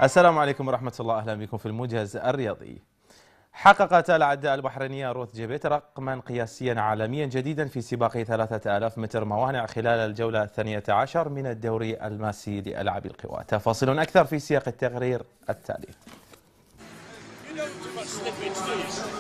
السلام عليكم ورحمة الله، أهلا بكم في الموجز الرياضي. حققت العداء البحرينية روث جيبيت رقما قياسيا عالميا جديدا في سباق 3000 متر موانع خلال الجولة 12 من الدوري الماسي لألعاب القوى. تفاصيل أكثر في سياق التقرير التالي.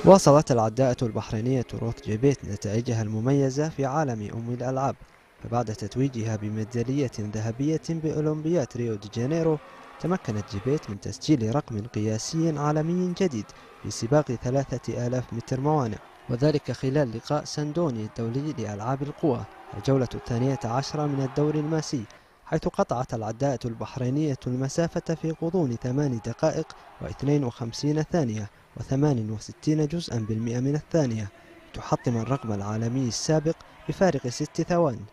واصلت العداءة البحرينية روث جيبيت نتائجها المميزة في عالم الألعاب، فبعد تتويجها بميدالية ذهبية بأولمبياد ريو دي جانيرو، تمكنت جيبيت من تسجيل رقم قياسي عالمي جديد في سباق 3000 متر موانع، وذلك خلال لقاء ساندوني الدولي لألعاب القوى الجولة 12 من الدوري الماسي، حيث قطعت العداءة البحرينية المسافة في غضون 8 دقائق و52 ثانية و68 جزءا بالمئة من الثانية، تحطم الرقم العالمي السابق بفارق 6 ثواني.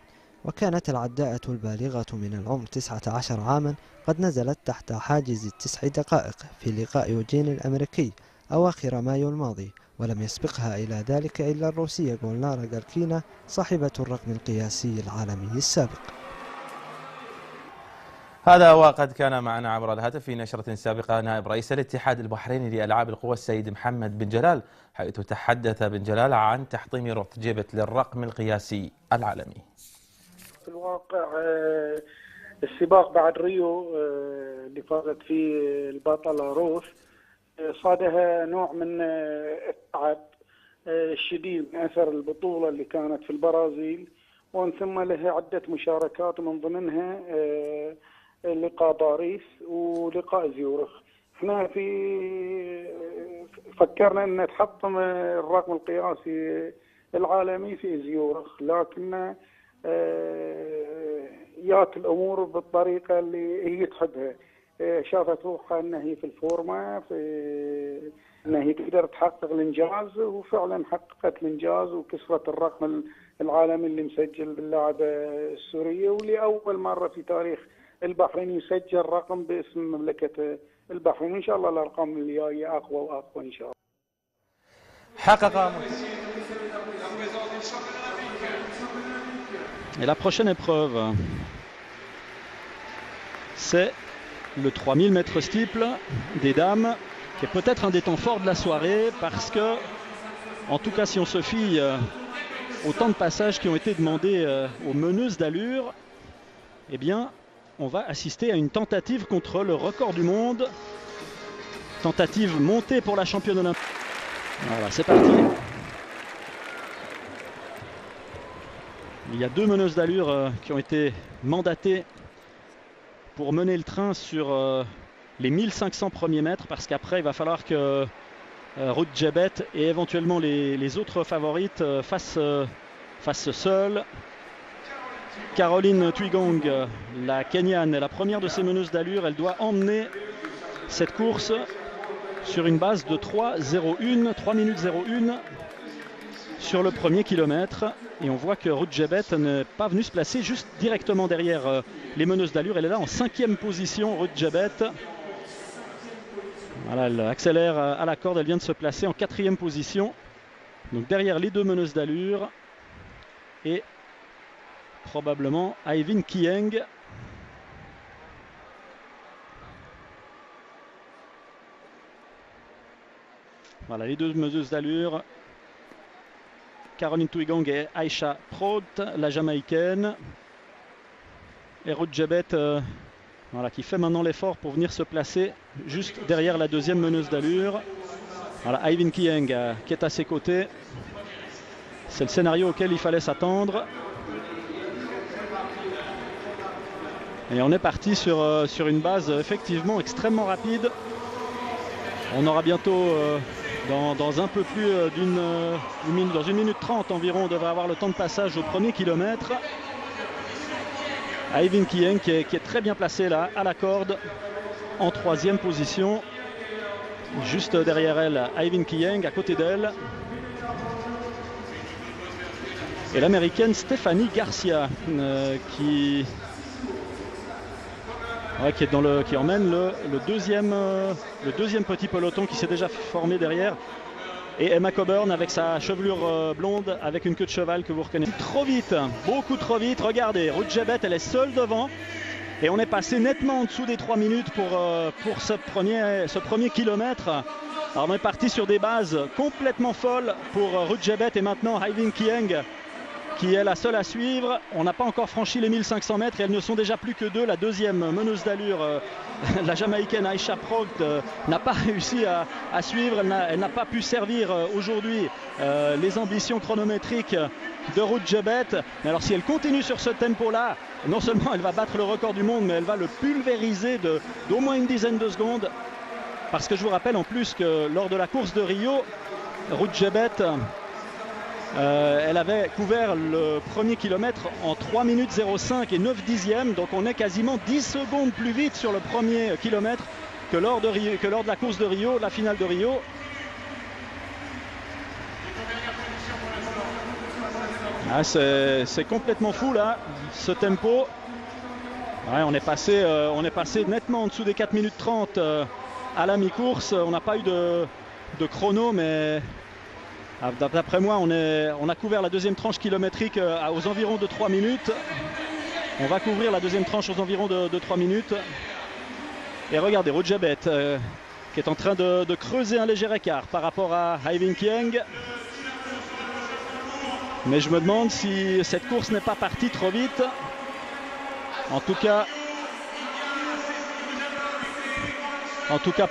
وكانت العداءة البالغة من العمر 19 عاما قد نزلت تحت حاجز 9 دقائق في لقاء يوجين الأمريكي أواخر مايو الماضي، ولم يسبقها إلى ذلك إلا الروسية غولنارا غاركينا صاحبة الرقم القياسي العالمي السابق. هذا وقد كان معنا عبر الهاتف في نشرة سابقة نائب رئيس الاتحاد البحريني لألعاب القوى السيد محمد بن جلال، حيث تحدث بن جلال عن تحطيم روث جيبيت للرقم القياسي العالمي. في الواقع السباق بعد ريو اللي فازت فيه البطلة روث صادها نوع من التعب الشديد من أثر البطولة اللي كانت في البرازيل، ومن ثم لها عدة مشاركات من ضمنها لقاء باريس ولقاء زيورخ. احنا فكرنا ان تحطم الرقم القياسي العالمي في زيورخ، لكن جات الامور بالطريقه اللي هي تحبها. شافت روحها انها هي في الفورمه، في انها هي تقدر تحقق الانجاز، وفعلا حققت الانجاز وكسرت الرقم العالمي اللي مسجل باللاعبه السوريه، ولاول مره في تاريخ البحرين يسجل رقم باسم مملكه البحرين. ان شاء الله الارقام اللي جايه اقوى واقوى ان شاء الله. Et la prochaine épreuve, c'est le 3000 mètres steeple des dames, qui est peut-être un des temps forts de la soirée, parce que, en tout cas si on se fie au temps de passage qui ont été demandés aux meneuses d'allure, eh bien on va assister à une tentative contre le record du monde, tentative montée pour la championne olympique. Voilà, c'est parti. Il y a deux meneuses d'allure qui ont été mandatées pour mener le train sur les 1500 premiers mètres, parce qu'après il va falloir que Ruth Jebet et éventuellement les autres favorites fassent seules. Caroline Twigong, la Kenyane, est la première de ces meneuses d'allure. Elle doit emmener cette course sur une base de 3 minutes 01 sur le premier kilomètre. Et on voit que Ruth Jebet n'est pas venue se placer juste directement derrière les meneuses d'allure. Elle est là en 5e position, Ruth Jebet. Voilà, elle accélère à la corde, elle vient de se placer en 4e position. Donc derrière les deux meneuses d'allure. Et probablement Aivin Kieng. Voilà les deux meneuses d'allure. Caroline Twigong et Aisha Prout, la Jamaïcaine. Et Ruth Jebet voilà, qui fait maintenant l'effort pour venir se placer juste derrière la deuxième meneuse d'allure. Voilà, Aivin Kieng qui est à ses côtés. C'est le scénario auquel il fallait s'attendre. Et on est parti sur une base effectivement extrêmement rapide. On aura bientôt, dans un peu plus dans 1 minute 30 environ, on devrait avoir le temps de passage au premier kilomètre. Aivin Kieng qui est très bien placé là, à la corde, en 3e position. Juste derrière elle, Aivin Kieng, à côté d'elle. Et l'américaine Stephanie Garcia qui emmène le deuxième petit peloton qui s'est déjà formé derrière. Et Emma Coburn avec sa chevelure blonde avec une queue de cheval que vous reconnaissez. Trop vite, beaucoup trop vite. Regardez, Ruth Jebet, elle est seule devant. Et on est passé nettement en dessous des 3 minutes pour ce premier kilomètre. Alors on est parti sur des bases complètement folles pour Ruud Jebet et maintenant Hai-Vinh Kieng qui est la seule à suivre. On n'a pas encore franchi les 1500 mètres et elles ne sont déjà plus que deux. La deuxième meneuse d'allure, la Jamaïcaine Aisha Progt, n'a pas réussi à suivre. Elle n'a pas pu servir aujourd'hui les ambitions chronométriques de Ruud Jebet. Mais alors si elle continue sur ce tempo-là, non seulement elle va battre le record du monde, mais elle va le pulvériser d'au moins une dizaine de secondes. Parce que je vous rappelle en plus que lors de la course de Rio, Ruud Jebet, elle avait couvert le premier kilomètre en 3 minutes 05 et 9 dixièmes. Donc on est quasiment 10 secondes plus vite sur le premier kilomètre que lors de la course de Rio, la finale de Rio. Ah, c'est complètement fou là, ce tempo. Ouais, on est passé nettement en dessous des 4 minutes 30 à la mi-course. On n'a pas eu de chrono, mais d'après moi, on a couvert la deuxième tranche kilométrique aux environs de 3 minutes. On va couvrir la deuxième tranche aux environs de 3 minutes. Et regardez, Ruud Jebet qui est en train de creuser un léger écart par rapport à Hai-Vinh Kieng. Mais je me demande si cette course n'est pas partie trop vite. En tout cas,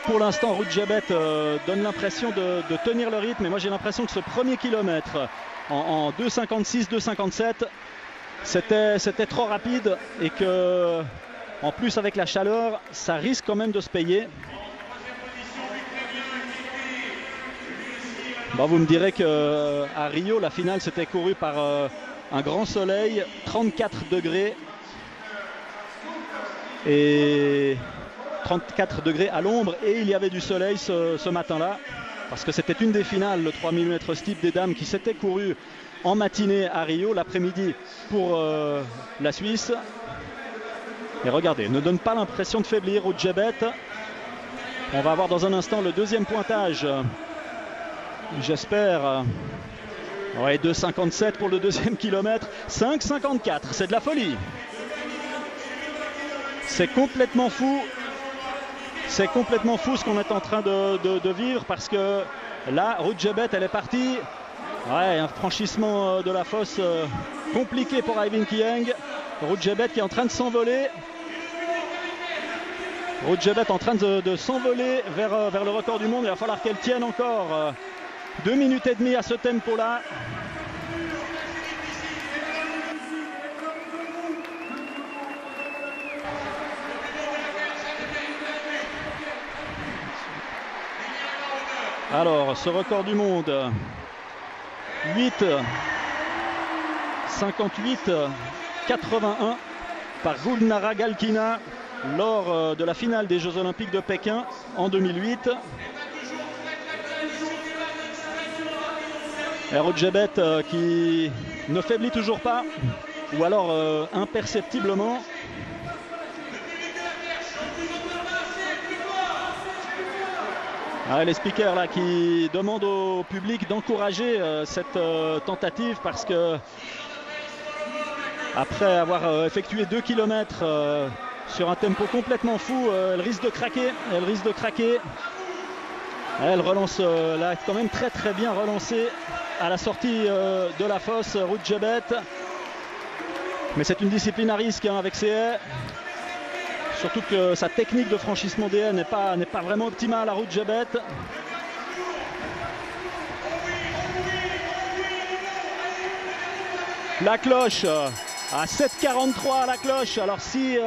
pour l'instant, Ruud Jebet donne l'impression de tenir le rythme. Et moi, j'ai l'impression que ce premier kilomètre en 2,56, 2,57, c'était trop rapide. Et que, en plus, avec la chaleur, ça risque quand même de se payer. Bon, vous me direz qu'à Rio, la finale s'était courue par un grand soleil, 34 degrés. Et 34 degrés à l'ombre, et il y avait du soleil ce matin-là, parce que c'était une des finales, le 3000 mètres steeple des dames, qui s'était couru en matinée à Rio, l'après-midi pour la Suisse. Et regardez, ne donne pas l'impression de faiblir Ruud Jebet. On va avoir dans un instant le deuxième pointage. J'espère. Ouais, 2,57 pour le deuxième kilomètre, 5,54, c'est de la folie. C'est complètement fou. C'est complètement fou ce qu'on est en train de vivre, parce que là, Ruud Jebet, elle est partie. Ouais, un franchissement de la fosse compliqué pour Hai-Vinh Kieng. Ruud Jebet qui est en train de s'envoler. Ruud Jebet en train de s'envoler vers le record du monde. Il va falloir qu'elle tienne encore 2 minutes et demie à ce tempo-là. Alors, ce record du monde, 8,58,81 par Gulnara Galkina lors de la finale des Jeux Olympiques de Pékin en 2008. Ruud Jebet qui ne faiblit toujours pas, ou alors imperceptiblement. Les speakers là qui demandent au public d'encourager cette tentative, parce que après avoir effectué 2 km sur un tempo complètement fou, elle risque de craquer. Elle relance là, quand même très bien relancée à la sortie de la fosse, Ruud Jebet. Mais c'est une discipline à risque avec ses haies. Surtout que sa technique de franchissement des haies n'est pas vraiment optimale à Ruud Jebet. La cloche à 7,43 la cloche. Alors si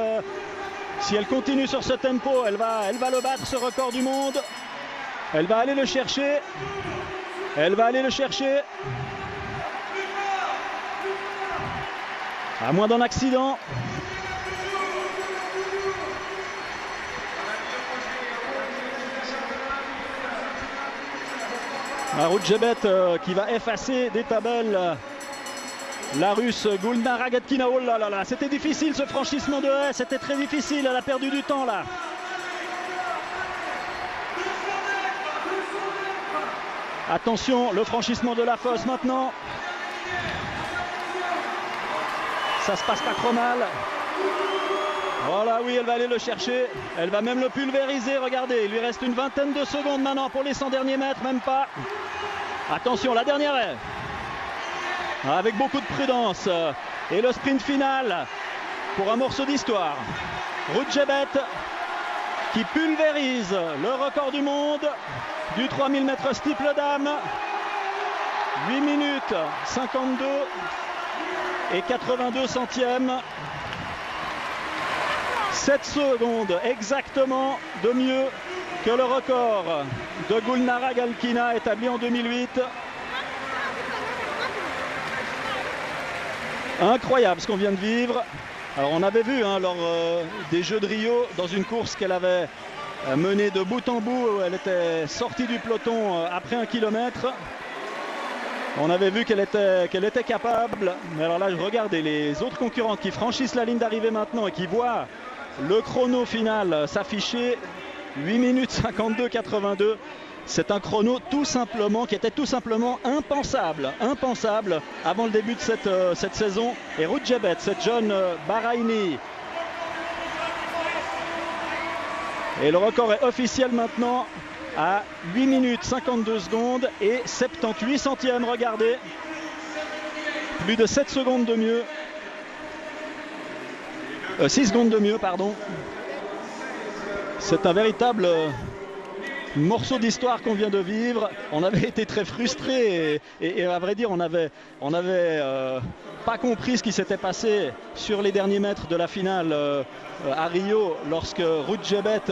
elle continue sur ce tempo, elle va le battre, ce record du monde. Elle va aller le chercher. À moins d'un accident. Ruud Jebet qui va effacer des tabelles la Russe Gulnara Galkina. Oh là là, c'était difficile ce franchissement de haie, c'était très difficile, elle a perdu du temps là. Attention, le franchissement de la fosse maintenant. Ça se passe pas trop mal. Voilà, oui, elle va aller le chercher. Elle va même le pulvériser. Regardez, il lui reste une vingtaine de secondes maintenant pour les 100 derniers mètres, même pas. Attention, la dernière est. Avec beaucoup de prudence. Et le sprint final pour un morceau d'histoire. Ruth Jebet qui pulvérise le record du monde du 3000 mètres steeple dames. 8 minutes 52 et 82 centièmes. 7 secondes exactement de mieux que le record de Gulnara Galkina établi en 2008. Incroyable ce qu'on vient de vivre. Alors on avait vu lors des Jeux de Rio, dans une course qu'elle avait menée de bout en bout, où elle était sortie du peloton après 1 kilomètre. On avait vu qu'elle était capable. Mais alors là, regardez les autres concurrentes qui franchissent la ligne d'arrivée maintenant et qui voient le chrono final s'afficher. 8 minutes 52,82. C'est un chrono qui était tout simplement impensable avant le début de cette saison. Et Ruth Jebet, cette jeune Bahreïnie. Et le record est officiel maintenant à 8 minutes 52 secondes et 78 centièmes. Regardez, plus de 7 secondes de mieux. 6 secondes de mieux, pardon. C'est un véritable morceau d'histoire qu'on vient de vivre. On avait été très frustrés et à vrai dire on avait pas compris ce qui s'était passé sur les derniers mètres de la finale à Rio, lorsque Ruth Jebet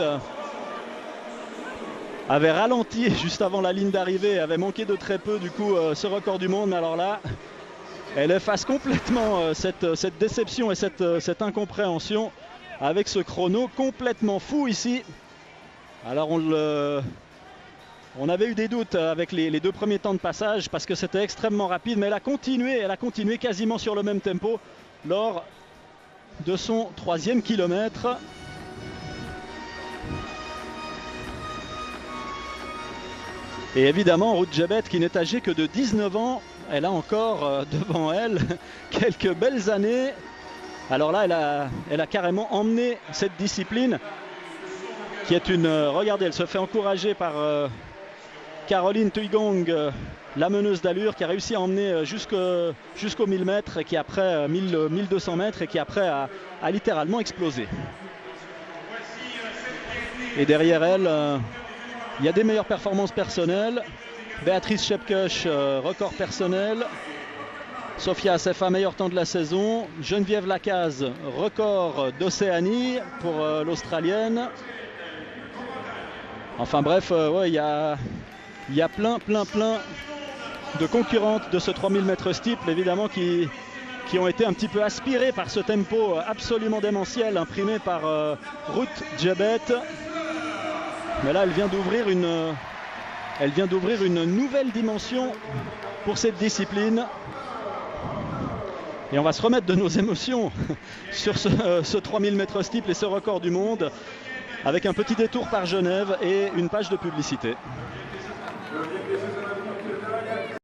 avait ralenti juste avant la ligne d'arrivée, avait manqué de très peu du coup ce record du monde. Mais alors là, elle efface complètement cette déception et cette incompréhension avec ce chrono complètement fou ici. Alors on avait eu des doutes avec les 2 premiers temps de passage parce que c'était extrêmement rapide, mais elle a continué quasiment sur le même tempo lors de son 3e kilomètre. Et évidemment, Ruth Jebet, qui n'est âgée que de 19 ans, elle a encore devant elle quelques belles années. Alors là, elle a carrément emmené cette discipline qui est regardez, elle se fait encourager par Caroline Thuygong, la meneuse d'allure, qui a réussi à emmener jusqu'aux 1000 mètres et qui après 1200 mètres et qui après a littéralement explosé. Et derrière elle, il y a des meilleures performances personnelles. Béatrice Schepkeusch, record personnel. Sofia Assefa, meilleur temps de la saison. Geneviève Lacaze, record d'Océanie pour l'Australienne. Enfin bref, ouais, il y a plein de concurrentes de ce 3000 mètres steeple, évidemment, qui ont été un petit peu aspirées par ce tempo absolument démentiel imprimé par Ruth Jebet. Mais là, elle vient d'ouvrir une nouvelle dimension pour cette discipline. Et on va se remettre de nos émotions sur ce 3000 mètres steeple et ce record du monde, avec un petit détour par Genève et une page de publicité.